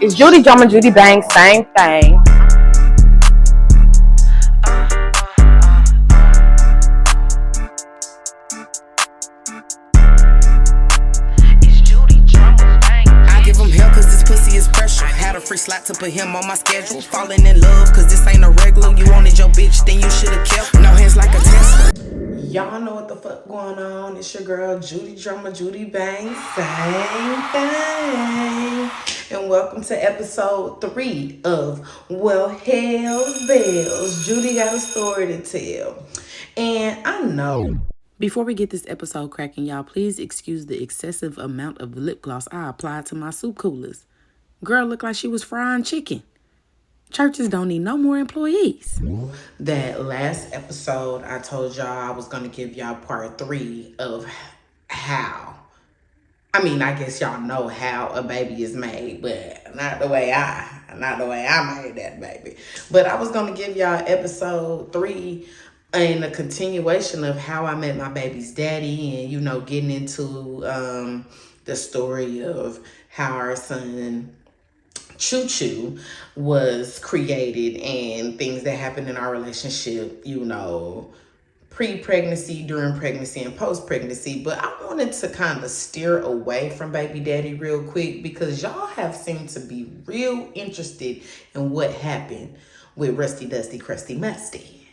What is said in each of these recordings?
It's Judy Drama, Judy Bang, same thing. I give him hell cause this pussy is pressure. Had a free slot to put him on my schedule. Falling in love cause this ain't a regular. You wanted your bitch, then you should've kept. No hands like a Tesla. Y'all know what the fuck going on. It's your girl Judy Drama, Judy Bang, same thing. And welcome to episode 3 of Well Hell's Bells. Judy got a story to tell. And I know. Before we get this episode cracking, y'all, please excuse the excessive amount of lip gloss I applied to my soup coolers. Girl looked like she was frying chicken. Churches don't need no more employees. That last episode, I told y'all I was going to give y'all part 3 of how. I mean, I guess y'all know how a baby is made, but not the way I made that baby. But I was going to give y'all episode 3 and a continuation of how I met my baby's daddy and, you know, getting into the story of how our son Choo Choo was created and things that happened in our relationship, you know, pre-pregnancy, during pregnancy, and post-pregnancy. But I wanted to kind of steer away from baby daddy real quick because y'all have seemed to be real interested in what happened with Rusty, Dusty, Crusty, Musty.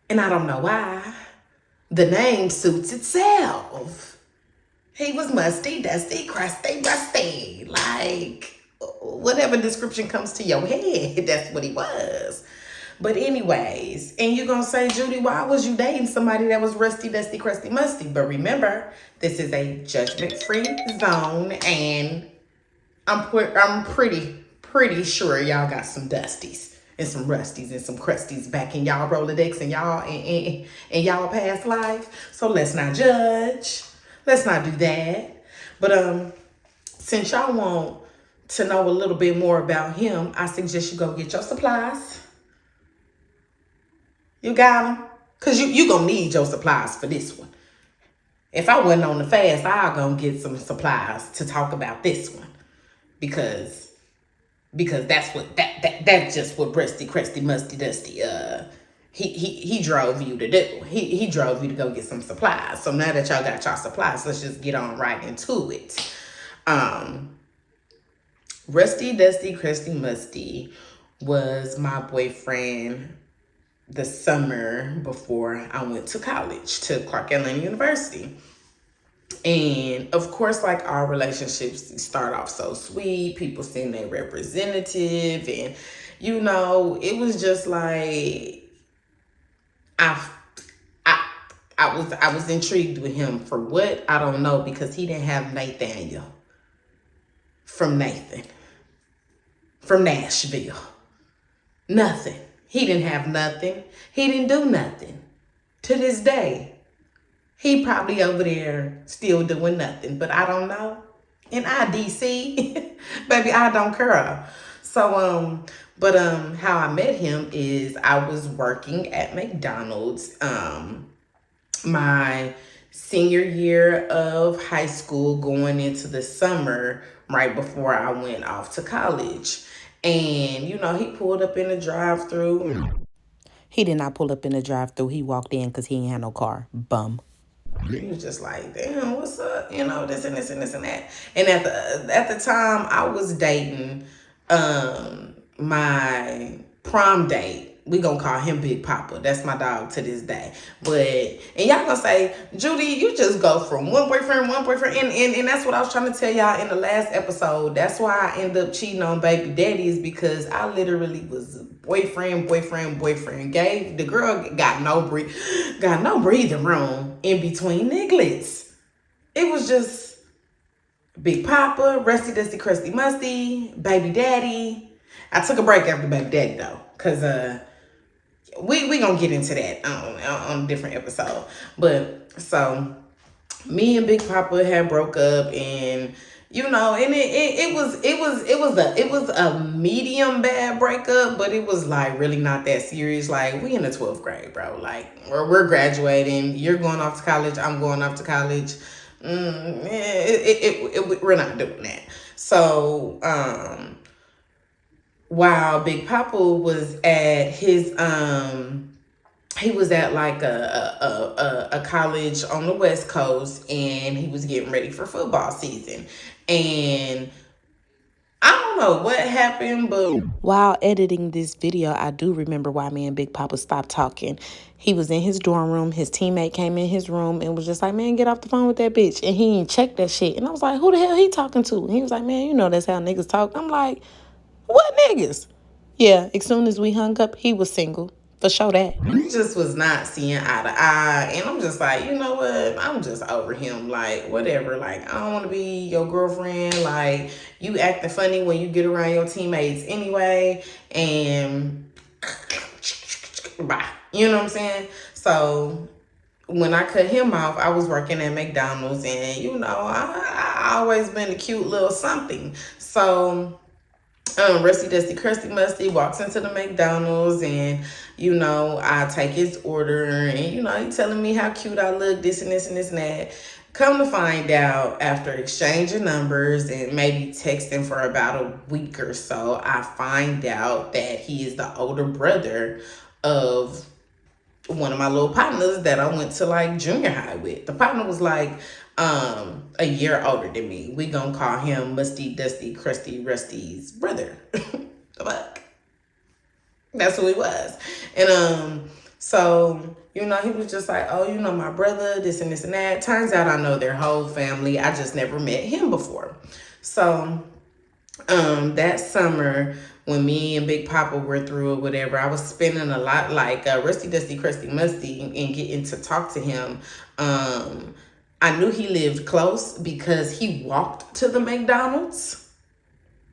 And I don't know why. The name suits itself. He was musty, dusty, crusty, rusty. Like, whatever description comes to your head, that's what he was. But anyways, and you're going to say, Judy, why was you dating somebody that was rusty, dusty, crusty, musty? But remember, this is a judgment-free zone, and I'm pretty sure y'all got some dusties and some rusties and some crusties back in y'all Rolodex and y'all in y'all past life. So let's not judge. Let's not do that. But since y'all want to know a little bit more about him, I suggest you go get your supplies. You got them? Because you going to need your supplies for this one. If I wasn't on the fast, I'll go get some supplies to talk about this one. Because that's what that's just what Rusty, Crusty, Musty, Dusty he drove you to do. He drove you to go get some supplies. So now that y'all got y'all supplies, let's just get on right into it. Rusty, Dusty, Crusty, Musty was my boyfriend the summer before I went to college, to Clark Atlanta University. And of course, like our relationships start off so sweet, people send their representative, and you know, it was just like I was intrigued with him for what? I don't know, because he didn't have Nathaniel from Nashville. Nothing. He didn't have nothing. He didn't do nothing. To this day, he probably over there still doing nothing, but I don't know. In IDC, baby, I don't care. So, how I met him is I was working at McDonald's, my senior year of high school, going into the summer, right before I went off to college. And, you know, he pulled up in the drive-thru. He did not pull up in the drive-thru. He walked in because he ain't had no car. Bum. He was just like, damn, what's up? You know, this and this and this and that. And at the time, I was dating my prom date. We gonna call him Big Papa. That's my dog to this day. And y'all gonna say, Judy, you just go from one boyfriend. And that's what I was trying to tell y'all in the last episode. That's why I ended up cheating on baby daddy, is because I literally was boyfriend. The girl got no breathing room in between nigglets. It was just Big Papa, Rusty, Dusty, Crusty, Musty, baby daddy. I took a break after baby daddy though, because we gonna get into that on a different episode. But so me and Big Papa had broke up, and you know, and it was a medium bad breakup, but it was like really not that serious. Like, we in the 12th grade, bro. Like, we're graduating. You're going off to college. I'm going off to college. We're not doing that. So, while Big Papa was at his, he was at like a college on the West Coast, and he was getting ready for football season. And I don't know what happened, but while editing this video, I do remember why me and Big Papa stopped talking. He was in his dorm room. His teammate came in his room and was just like, man, get off the phone with that bitch. And he ain't checked that shit. And I was like, who the hell he talking to? And he was like, man, you know that's how niggas talk. I'm like, what niggas? Yeah, as soon as we hung up, he was single. For sure that. We just was not seeing eye to eye. And I'm just like, you know what? I'm just over him. Like, whatever. Like, I don't want to be your girlfriend. Like, you acting funny when you get around your teammates anyway. And bye. You know what I'm saying? So when I cut him off, I was working at McDonald's. And, you know, I always been a cute little something. So Rusty Dusty Crusty Musty walks into the McDonald's, and you know, I take his order, and you know, he telling me how cute I look, this and this and this and that. Come to find out, after exchanging numbers and maybe texting for about a week or so, I find out that he is the older brother of one of my little partners that I went to like junior high with. The partner was like a year older than me. We gonna call him Musty, Dusty, Crusty, Rusty's brother. The fuck? That's who he was. And so, you know, he was just like, oh, you know, my brother, this and this and that. Turns out I know their whole family. I just never met him before. So that summer, when me and Big Papa were through or whatever, I was spending a lot like Rusty Dusty Crusty Musty and getting to talk to him. I knew he lived close because he walked to the McDonald's.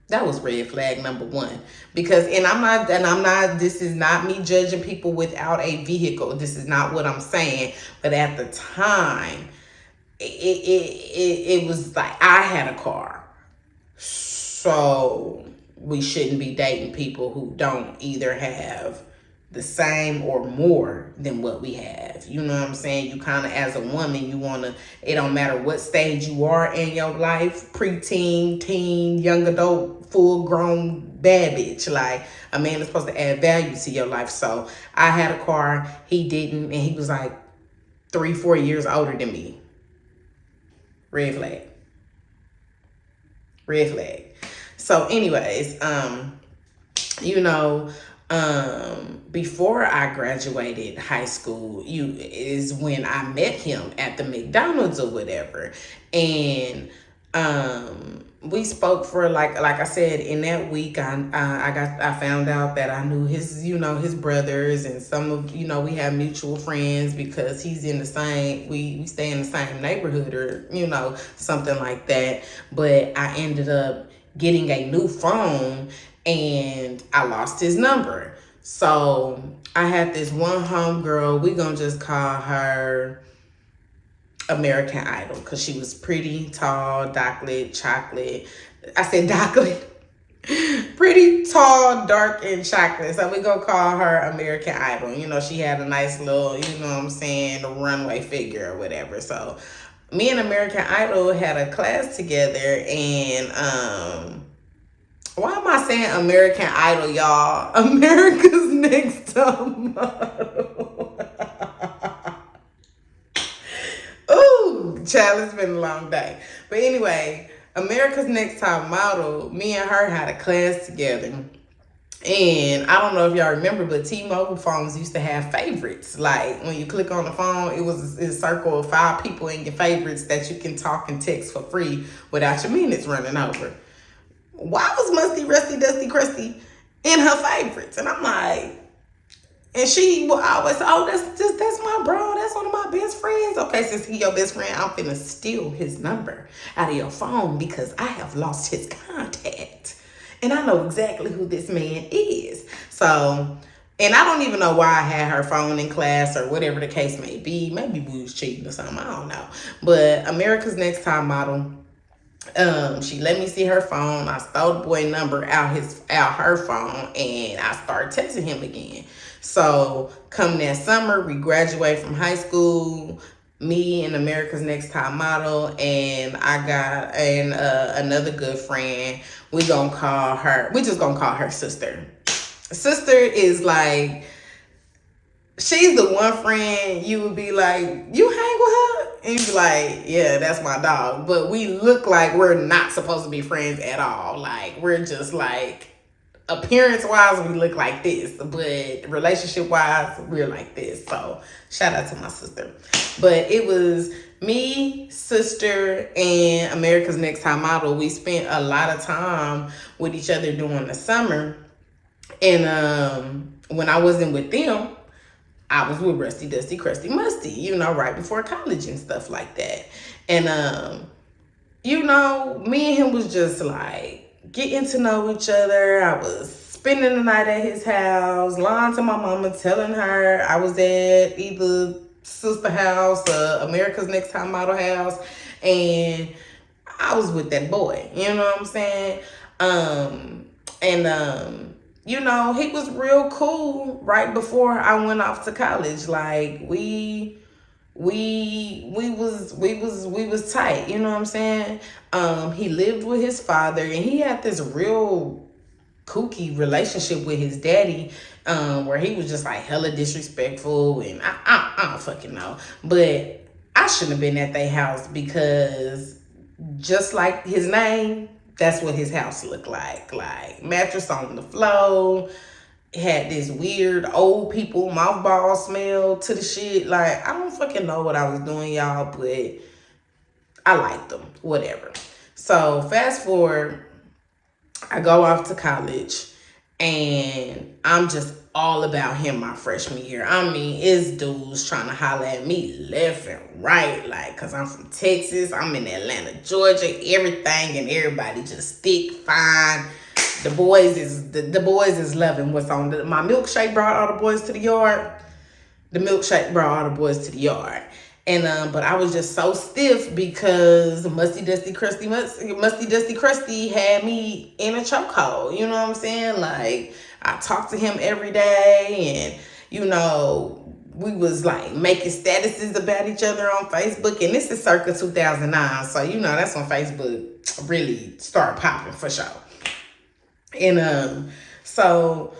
That was red flag number one. Because, and I'm not, this is not me judging people without a vehicle. This is not what I'm saying. But at the time, it was like I had a car. So we shouldn't be dating people who don't either have the same or more than what we have. You know what I'm saying? You kind of, as a woman, you want to, it don't matter what stage you are in your life, preteen, teen, young adult, full grown, bad bitch. Like, a man is supposed to add value to your life. So I had a car, he didn't, and he was like 3-4 years older than me. Red flag. Red flag. So anyways, you know, before I graduated high school, is when I met him at the McDonald's or whatever. And we spoke for like I said, in that week I found out that I knew his, you know, his brothers, and some of, you know, we have mutual friends because he's in the same, we stay in the same neighborhood or, you know, something like that. But I ended up getting a new phone and I lost his number. So I had this one homegirl, we gonna just call her American Idol, because she was pretty, tall, dark-lit, chocolate. I said dark-lit. Pretty, tall, dark, and chocolate. So we gonna call her American Idol. You know, she had a nice little, you know what I'm saying, runway figure or whatever. So me and American Idol had a class together, and why am I saying American Idol, y'all? America's Next Top Model. Ooh, child, it's been a long day. But anyway, America's Next Top Model, me and her had a class together. And I don't know if y'all remember, but T-Mobile phones used to have favorites. Like, when you click on the phone, it was a circle of 5 people in your favorites that you can talk and text for free without your minutes running over. Why was Musty, Rusty, Dusty, Crusty in her favorites? And I'm like, and she will always say, oh, that's my bro. That's one of my best friends. Okay, since he's your best friend, I'm finna steal his number out of your phone because I have lost his contact. And I know exactly who this man is. So, and I don't even know why I had her phone in class or whatever the case may be. Maybe we was cheating or something. I don't know. But America's Next Top Model, she let me see her phone. I stole the boy number out her phone, and I started texting him again. So come that summer, we graduate from high school. me and America's Next Top Model, and I got another good friend. We just gonna call her sister. Sister is like, she's the one friend you would be like, you hang with her? And you'd be like, yeah, that's my dog. But we look like we're not supposed to be friends at all. Like, we're just like, appearance-wise, we look like this. But relationship-wise, we're like this. So, shout out to my sister. But it was me, sister, and America's Next Top Model. We spent a lot of time with each other during the summer. And when I wasn't with them, I was with Rusty, Dusty, Crusty, Musty, you know, right before college and stuff like that. And, you know, me and him was just like getting to know each other. I was spending the night at his house, lying to my mama, telling her I was at either sister house or America's Next Top Model house. And I was with that boy, you know what I'm saying? You know, he was real cool right before I went off to college. Like we was tight, you know what I'm saying? He lived with his father, and he had this real kooky relationship with his daddy, where he was just like hella disrespectful, and I don't fucking know. But I shouldn't have been at their house, because just like his name, that's what his house looked like. Like, mattress on the floor. It had this weird old people mouthball smell to the shit. Like, I don't fucking know what I was doing, y'all, but I liked them. Whatever. So, fast forward, I go off to college, and I'm just all about him my freshman year. I mean, it's dudes trying to holler at me left and right, like, because I'm from Texas, I'm in Atlanta, Georgia, everything and everybody just thick, fine. The boys is loving what's on my milkshake brought all the boys to the yard. The milkshake brought all the boys to the yard. And but I was just so stiff because Musty Dusty Crusty had me in a chokehold. You know what I'm saying? Like, I talked to him every day, and you know, we was like making statuses about each other on Facebook. And this is circa 2009, so you know that's when Facebook really started popping for sure. And so,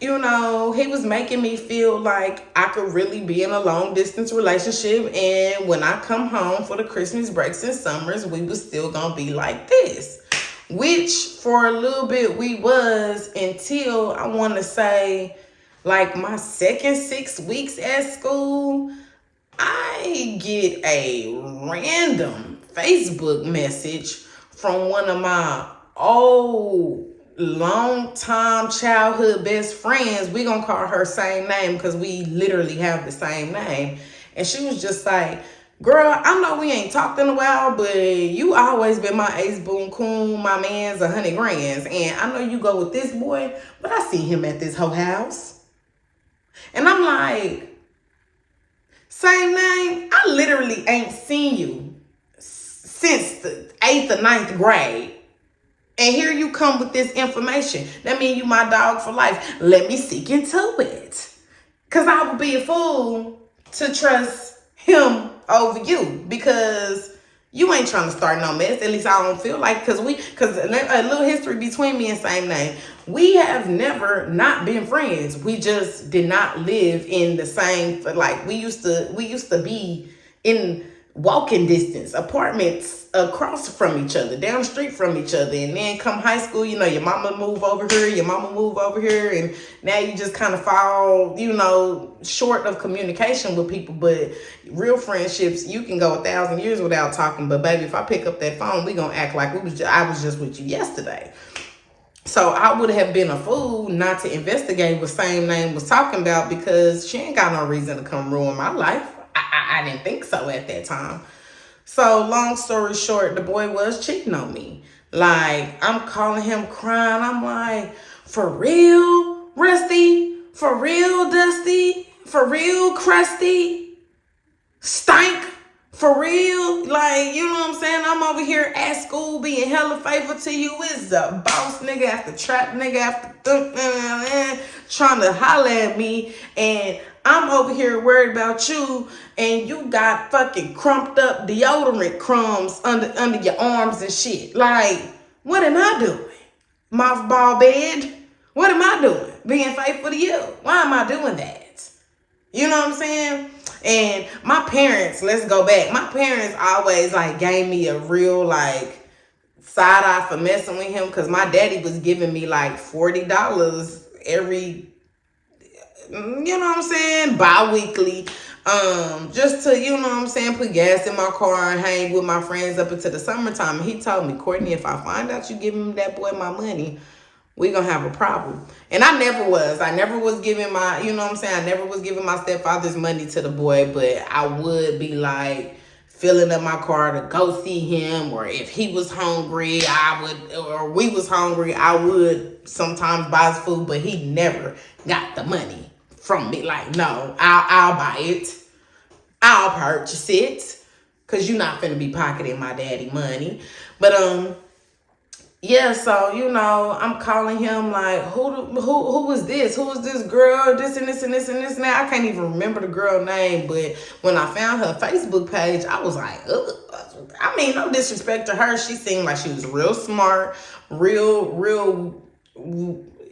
you know, he was making me feel like I could really be in a long distance relationship. And when I come home for the Christmas breaks and summers, we was still gonna be like this. Which for a little bit we was, until I want to say like my second 6 weeks at school, I get a random Facebook message from one of my old long-time childhood best friends. We gonna call her same name because we literally have the same name. And she was just like, girl, I know we ain't talked in a while, but you always been my ace boon coon, my man's 100 grands. And I know you go with this boy, but I see him at this whole house. And I'm like, same name? I literally ain't seen you since the 8th or 9th grade. And here you come with this information. That means you my dog for life. Let me seek into it. Because I would be a fool to trust him over you. Because you ain't trying to start no mess. At least I don't feel like. Because a little history between me and same name. We have never not been friends. We just did not live in the same, like we used to be in walking distance, apartments across from each other, down the street from each other. And then come high school, you know, your mama move over here, your mama move over here. And now you just kind of fall, you know, short of communication with people. But real friendships, you can go 1,000 years without talking. But baby, if I pick up that phone, we gonna act like I was just with you yesterday. So I would have been a fool not to investigate what same name was talking about, because she ain't got no reason to come ruin my life. I didn't think so at that time. So long story short, the boy was cheating on me. Like, I'm calling him crying. I'm like, for real, Rusty? For real, Dusty? For real, Crusty? Stank? For real? Like, you know what I'm saying? I'm over here at school being hella faithful to you. It's a boss nigga after trap nigga after trying to holler at me. And I'm over here worried about you, and you got fucking crumped up deodorant crumbs under your arms and shit. Like, what am I doing? Mothball bed? What am I doing? Being faithful to you? Why am I doing that? You know what I'm saying? And my parents, let's go back. My parents always like gave me a real like side eye for messing with him, because my daddy was giving me like $40 every, you know what I'm saying, bi-weekly, just to, you know what I'm saying, put gas in my car and hang with my friends up until the summertime. And he told me, Courtney, if I find out you giving that boy my money, we gonna have a problem. And I never was giving my, you know what I'm saying, I never was giving my stepfather's money to the boy, but I would be like filling up my car to go see him, or if he was hungry, or we was hungry, I would sometimes buy his food, but he never got the money from me. Like, no, I'll buy it. I'll purchase it, because you're not finna be pocketing my daddy money. But, yeah, so, you know, I'm calling him like, who was this? Who was this girl? This and this and this and this and that. I can't even remember the girl name, but when I found her Facebook page, I was like, ugh. I mean, no disrespect to her. She seemed like she was real smart, real.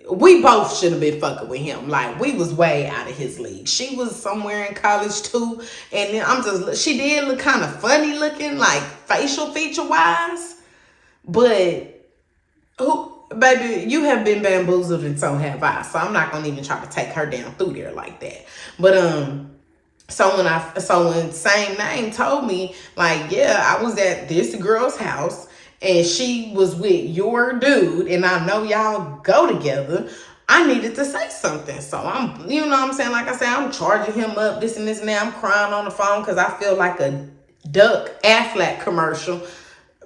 We both should have been fucking with him. Like, we was way out of his league. She was somewhere in college too, and then she did look kind of funny looking, like facial feature wise, but. Baby, you have been bamboozled and so have I. So I'm not gonna even try to take her down through there like that. But so when Same Name told me, like, yeah, I was at this girl's house and she was with your dude, and I know y'all go together, I needed to say something. So I'm, you know what I'm saying? Like I said, I'm charging him up, this and this and that. I'm crying on the phone because I feel like a Duck Affleck commercial,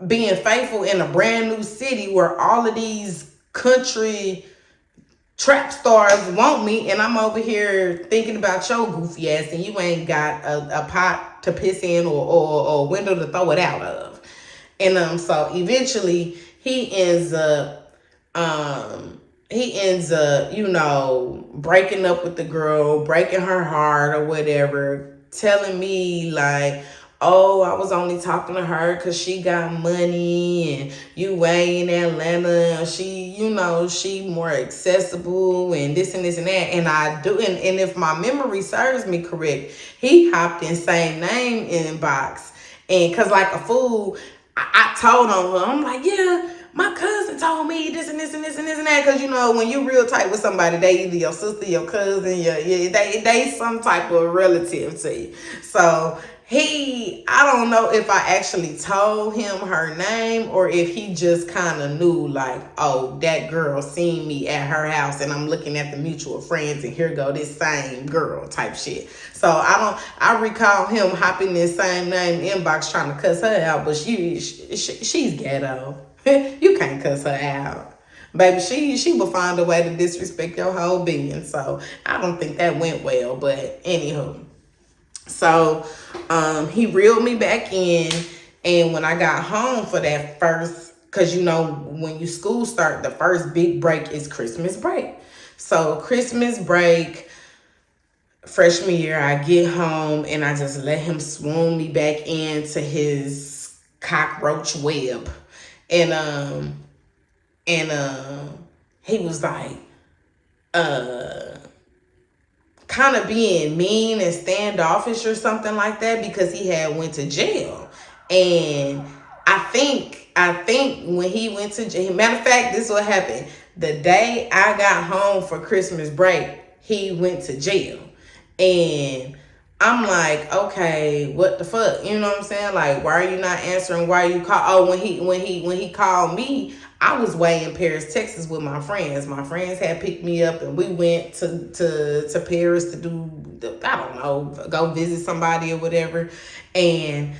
being faithful in a brand new city where all of these country trap stars want me, and I'm over here thinking about your goofy ass, and you ain't got a pot to piss in or a window to throw it out of. And so eventually he ends up, you know, breaking up with the girl, breaking her heart or whatever, telling me like, oh, I was only talking to her because she got money, and you way in Atlanta, she, you know, she more accessible, and this and this and that. And I do, and if my memory serves me correct, he hopped in Same Name inbox, and because like a fool, I told on her. I'm like, yeah, my cousin told me this and this and this and this and that. Because, you know, when you're real tight with somebody, they either your sister, your cousin, they some type of relative to you. So I don't know if I actually told him her name, or if he just kind of knew, like, oh, that girl seen me at her house and I'm looking at the mutual friends and here go this same girl type shit. So I recall him hopping this Same Name inbox trying to cuss her out, but she's ghetto. You can't cuss her out. Baby, she will find a way to disrespect your whole being. So I don't think that went well, but anywho. So he reeled me back in, and when I got home for that first, because you know when you school start, the first big break is Christmas break. So Christmas break, freshman year, I get home and I just let him swoon me back into his cockroach web, and he was like, kind of being mean and standoffish or something like that, because he had went to jail. And I think when he went to jail, matter of fact, this is what happened. The day I got home for Christmas break, he went to jail. And I'm like, okay, what the fuck? You know what I'm saying? Like, why are you not answering? Why are you call? Oh, when he called me, I was way in Paris, Texas with my friends. My friends had picked me up and we went to Paris to do, I don't know, go visit somebody or whatever. And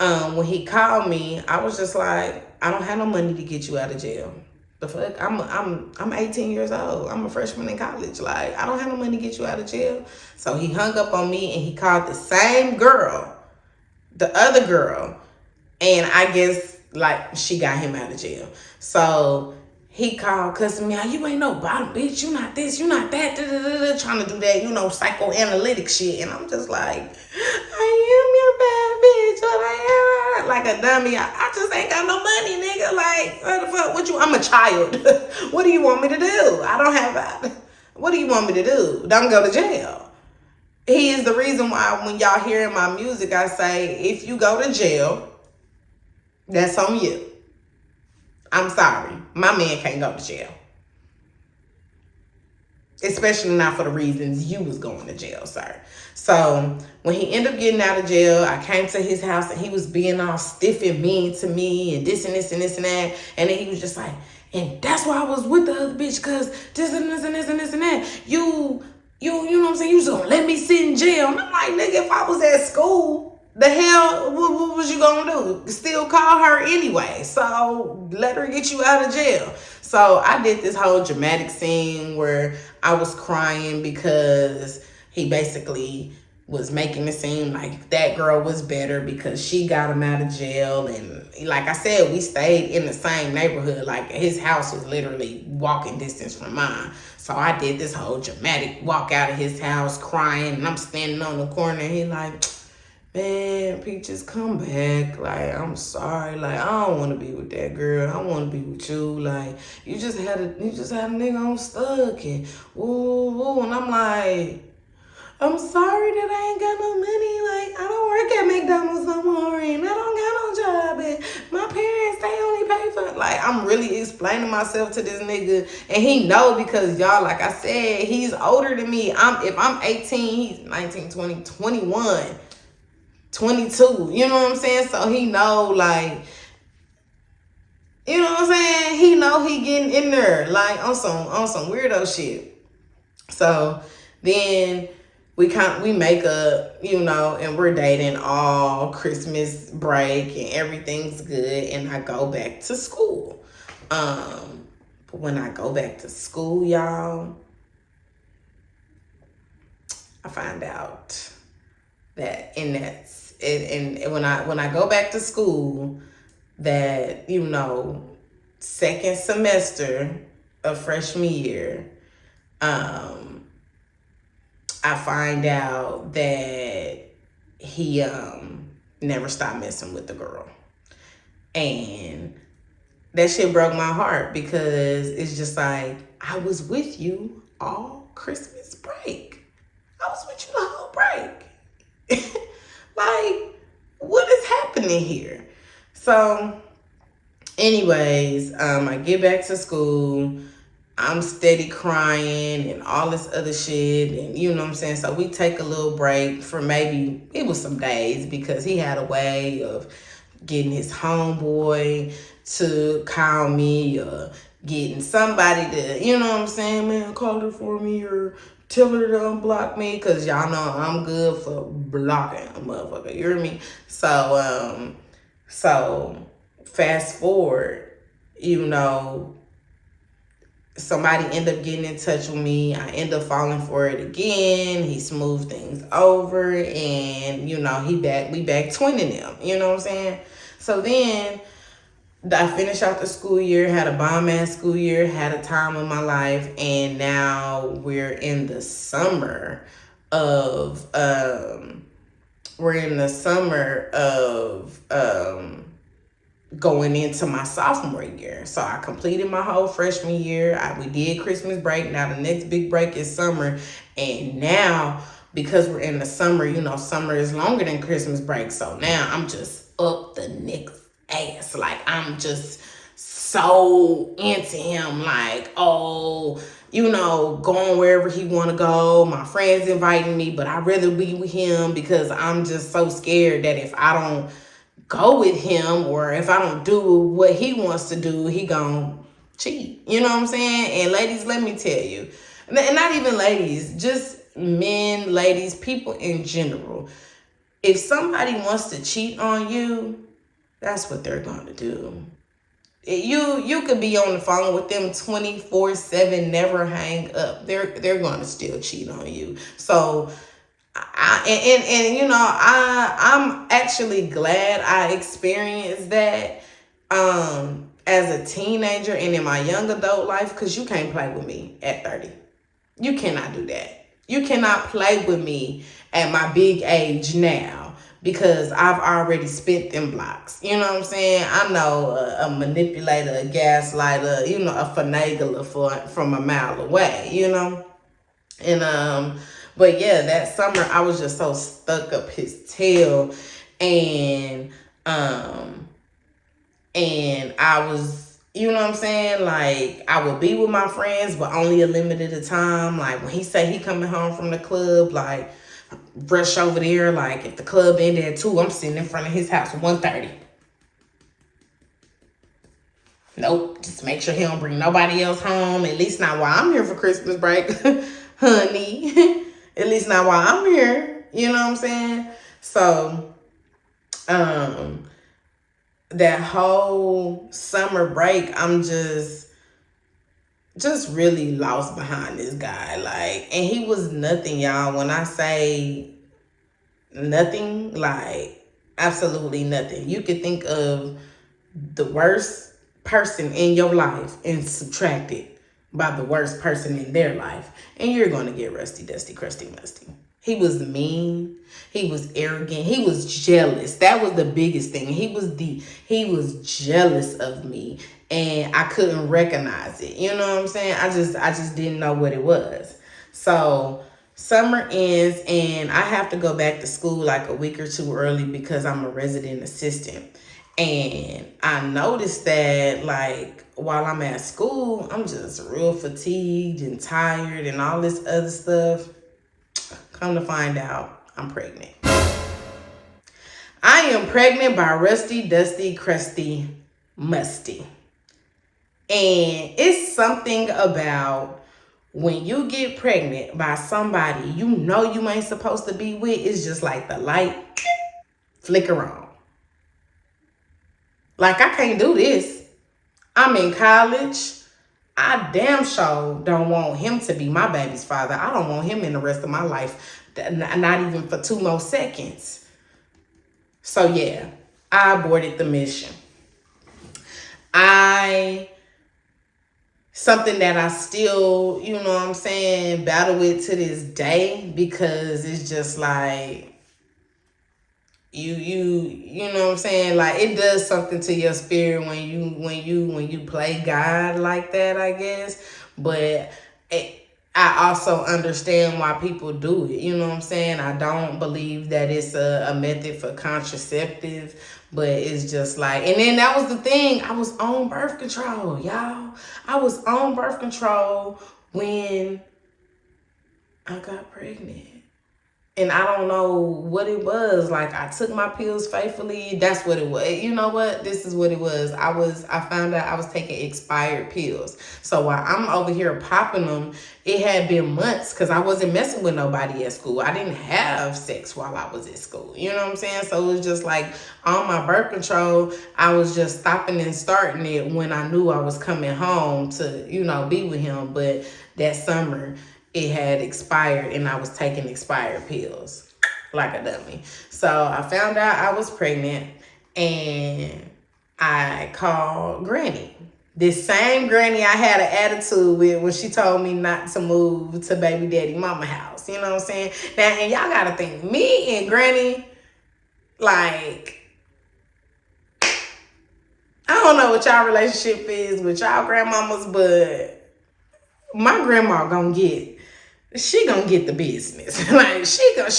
when he called me, I was just like, I don't have no money to get you out of jail. The fuck? I'm 18 years old. I'm a freshman in college. Like, I don't have no money to get you out of jail. So he hung up on me and he called the same girl, the other girl, and I guess like she got him out of jail. So he called cussing me out. You ain't no bottom bitch. You not this. You not that. Da, da, da, da, trying to do that, psychoanalytic shit. And I'm just like, I am your bad bitch. But I am like a dummy. I just ain't got no money, nigga. Like, what the fuck? What you? I'm a child. What do you want me to do? I don't have. What do you want me to do? Don't go to jail. He is the reason why when y'all hearing my music, I say, if you go to jail, that's on you. I'm sorry. My man can't go to jail. Especially not for the reasons you was going to jail, sir. So when he ended up getting out of jail, I came to his house and he was being all stiff and mean to me and this and this and this and that. And then he was just like, and that's why I was with the other bitch, because this and this and this and this and that. You know what I'm saying? You just gonna let me sit in jail. And I'm like, nigga, if I was at school, the hell, what was you gonna do? Still call her anyway. So let her get you out of jail. So I did this whole dramatic scene where I was crying because he basically was making it seem like that girl was better because she got him out of jail. And like I said, we stayed in the same neighborhood. Like his house was literally walking distance from mine. So I did this whole dramatic walk out of his house crying. And I'm standing on the corner. And he like, man, Peaches, come back. Like, I'm sorry. Like, I don't want to be with that girl. I want to be with you. Like, you just had a nigga on stuck and woo. And I'm like, I'm sorry that I ain't got no money. Like, I don't work at McDonald's no more, and I don't got no job, and my parents, they only pay for. Like, I'm really explaining myself to this nigga, and he know because y'all, like I said, he's older than me. If I'm 18, he's 19, 20, 21, 22. You know what I'm saying? So he know, like, you know what I'm saying? He know he getting in there, like on some weirdo shit. So then we make up, and we're dating all Christmas break and everything's good, and I go back to school. But when I go back to school, y'all, I find out that when I go back to school, that second semester of freshman year, I find out that he never stopped messing with the girl. And that shit broke my heart because it's just like, I was with you all Christmas break. I was with you the whole break. Like, what is happening here? So, anyways, I get back to school. I'm steady crying and all this other shit. And you know what I'm saying? So we take a little break for maybe, it was some days because he had a way of getting his homeboy to call me or getting somebody to, you know what I'm saying? Man, call her for me or tell her to unblock me because y'all know I'm good for blocking a motherfucker. You hear me? So, fast forward, somebody end up getting in touch with me. I end up falling for it again. He smoothed things over and, we back twinning them. You know what I'm saying? So then I finished out the school year, had a bomb-ass school year, had a time of my life, and now we're in the summer of, going into my sophomore year. So I completed my whole freshman year. We did Christmas break. Now the next big break is summer. And now, because we're in the summer, summer is longer than Christmas break. So now I'm just up the next ass. Like, I'm just so into him. Like, going wherever he want to go. My friends inviting me, but I'd rather be with him because I'm just so scared that if I don't go with him or if I don't do what he wants to do, he gonna cheat. You know what I'm saying? And ladies, let me tell you, and not even ladies, just men, ladies, people in general, if somebody wants to cheat on you, that's what they're gonna do. You could be on the phone with them 24/7, never hang up. They're gonna still cheat on you. So I'm actually glad I experienced that. as a teenager and in my young adult life, because you can't play with me at 30. You cannot do that. You cannot play with me at my big age now, because I've already spent them blocks. You know what I'm saying? I know a manipulator, a gaslighter, you know, a finagler from a mile away, you know? And, but yeah, that summer I was just so stuck up his tail, and I was, you know what I'm saying? Like, I would be with my friends, but only a limited time. Like, when he say he coming home from the club, like, rush over there. Like, if the club ended at 2, I'm sitting in front of his house at 1:30. Nope, just make sure he don't bring nobody else home. At least not while I'm here for Christmas break, honey. At least not while I'm here. You know what I'm saying? So, that whole summer break, I'm just really lost behind this guy. Like, and he was nothing, y'all. When I say nothing, like, absolutely nothing. You could think of the worst person in your life and subtract it by the worst person in their life, and you're going to get rusty, dusty, crusty, musty. He was mean. He was arrogant. He was jealous. That was the biggest thing. He was jealous of me, and I couldn't recognize it. You know what I'm saying? I just didn't know what it was. So summer ends, and I have to go back to school like a week or two early because I'm a resident assistant. And I noticed that, like, while I'm at school, I'm just real fatigued and tired and all this other stuff. Come to find out, I'm pregnant. I am pregnant by Rusty, Dusty, Crusty, Musty. And it's something about when you get pregnant by somebody you know you ain't supposed to be with, it's just like the light flicker on. Like, I can't do this. I'm in college. I damn sure don't want him to be my baby's father. I don't want him in the rest of my life, not even for 2 more seconds. So yeah, I aborted the mission. Something that I still, you know what I'm saying, battle with to this day, because it's just like, you know what I'm saying? Like, it does something to your spirit when you play God like that, I guess. But I also understand why people do it. You know what I'm saying? I don't believe that it's a method for contraceptive, but it's just like, and then that was the thing. I was on birth control, y'all. I was on birth control when I got pregnant. And I don't know what it was. Like, I took my pills faithfully. That's what it was. You know what? This is what it was. I found out I was taking expired pills. So while I'm over here popping them, it had been months because I wasn't messing with nobody at school. I didn't have sex while I was at school. You know what I'm saying? So it was just like on my birth control, I was just stopping and starting it when I knew I was coming home to, you know, be with him. But that summer, it had expired and I was taking expired pills like a dummy. So I found out I was pregnant and I called Granny. This same Granny I had an attitude with when she told me not to move to baby daddy mama house. You know what I'm saying? Now, and y'all gotta think, me and Granny, like, I don't know what y'all relationship is with y'all grandmamas, but my grandma gonna get the business. Like, she gonna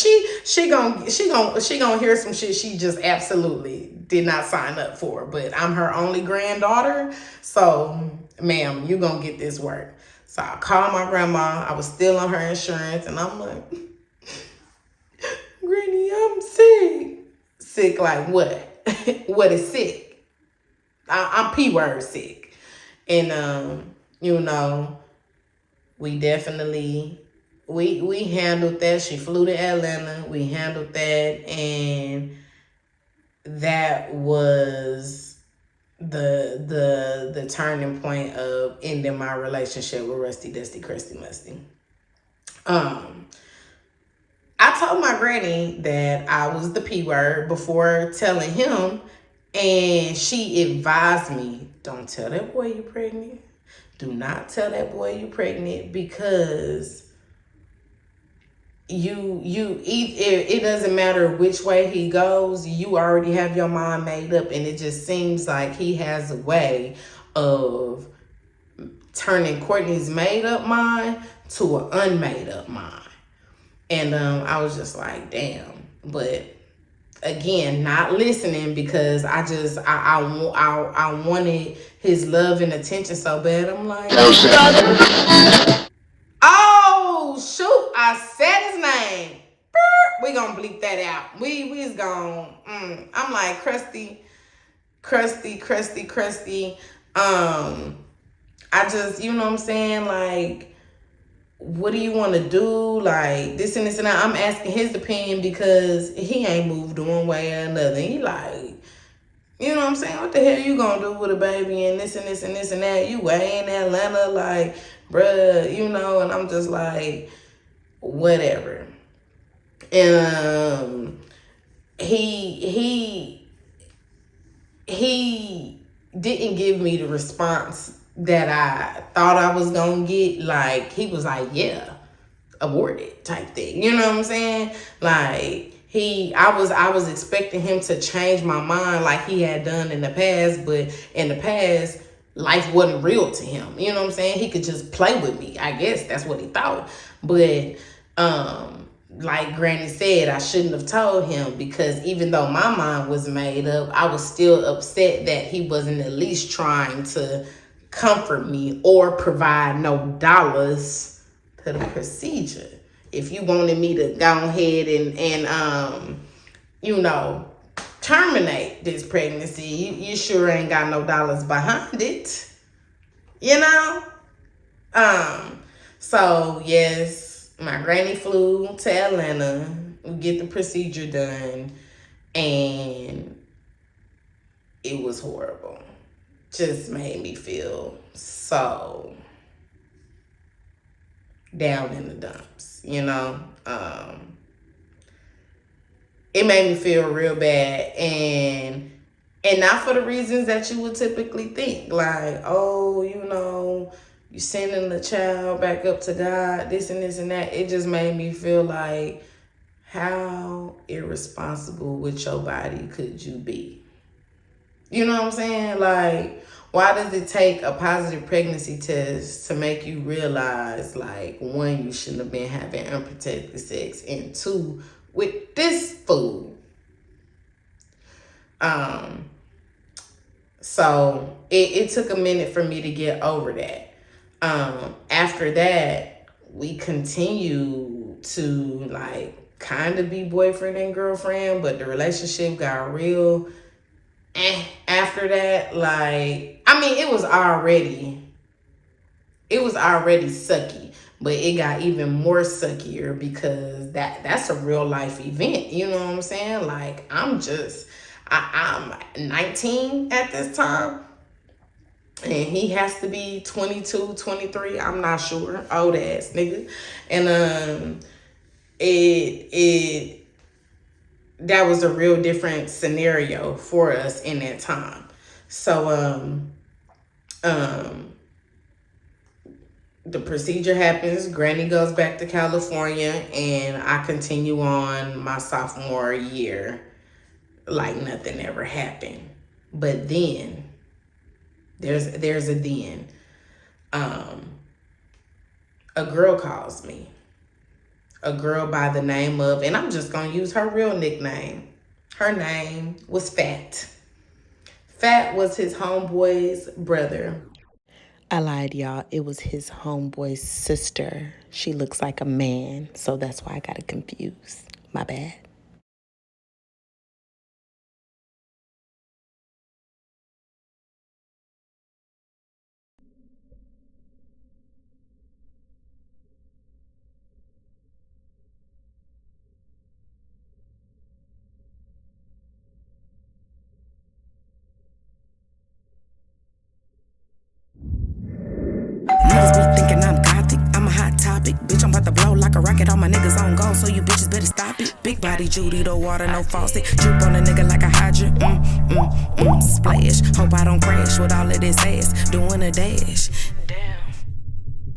hear some shit she just absolutely did not sign up for. But I'm her only granddaughter, so ma'am, you gonna get this work. So I called my grandma. I was still on her insurance, and I'm like, Granny, I'm sick. Sick like what? What is sick? I'm P-word sick. And you know, we definitely we handled that. She flew to Atlanta. We handled that, and that was the turning point of ending my relationship with Rusty, Dusty, Crusty, Musty. I told my granny that I was the P word before telling him, and she advised me don't tell that boy you pregnant. Do not tell that boy you pregnant, because it doesn't matter which way he goes, you already have your mind made up, and it just seems like he has a way of turning Courtney's made up mind to an unmade up mind. And I was just like, damn. But again, not listening, because I wanted his love and attention so bad. I'm like, oh shoot, I said his name. We gonna bleep that out. We is gonna. I'm like, Crusty. I just, you know what I'm saying, like, what do you want to do? Like, this and this and that. I'm asking his opinion because he ain't moved one way or another. He like, you know what I'm saying? What the hell you gonna do with a baby and this and this and this and that? You way in Atlanta, like, bruh, you know, and I'm just like, whatever. And he didn't give me the response that I thought I was gonna get. Like, he was like, yeah, aborted type thing. You know what I'm saying? Like, I was expecting him to change my mind like he had done in the past, but in the past, life wasn't real to him. You know what I'm saying? He could just play with me. I guess that's what he thought. But like Granny said, I shouldn't have told him, because even though my mind was made up, I was still upset that he wasn't at least trying to comfort me or provide no dollars to the procedure. If you wanted me to go ahead and you know, terminate this pregnancy, you sure ain't got no dollars behind it, you know? So yes, my granny flew to Atlanta, get the procedure done, and it was horrible. Just made me feel so down in the dumps, you know? It made me feel real bad, and not for the reasons that you would typically think, like, oh, you know, you sending the child back up to God, this and this and that. It just made me feel like, how irresponsible with your body could you be? You know what I'm saying? Like, why does it take a positive pregnancy test to make you realize, like, one, you shouldn't have been having unprotected sex, and two, with this fool? So it took a minute for me to get over that. After that, we continue to, like, kind of be boyfriend and girlfriend, but the relationship got real. After that, like, I mean, it was already sucky, but it got even more suckier because that's a real life event. You know what I'm saying? Like, I'm 19 at this time, and he has to be 22, 23. I'm not sure. Old ass nigga. And that was a real different scenario for us in that time. So the procedure happens, Granny goes back to California, and I continue on my sophomore year like nothing ever happened. But then there's a then. A girl calls me. A girl by the name of, and I'm just going to use her real nickname. Her name was Fat. Fat was his homeboy's brother. I lied, y'all. It was his homeboy's sister. She looks like a man, so that's why I got it confused. My bad. Niggas be thinking I'm gothic, I'm a hot topic. Bitch, I'm about to blow like a rocket on my my niggas on go, so you bitches better stop it. Big body Judy, the water, no faucet. Drip on a nigga like a hydrant. Splash. Hope I don't crash with all of this ass. Doing a dash. Damn.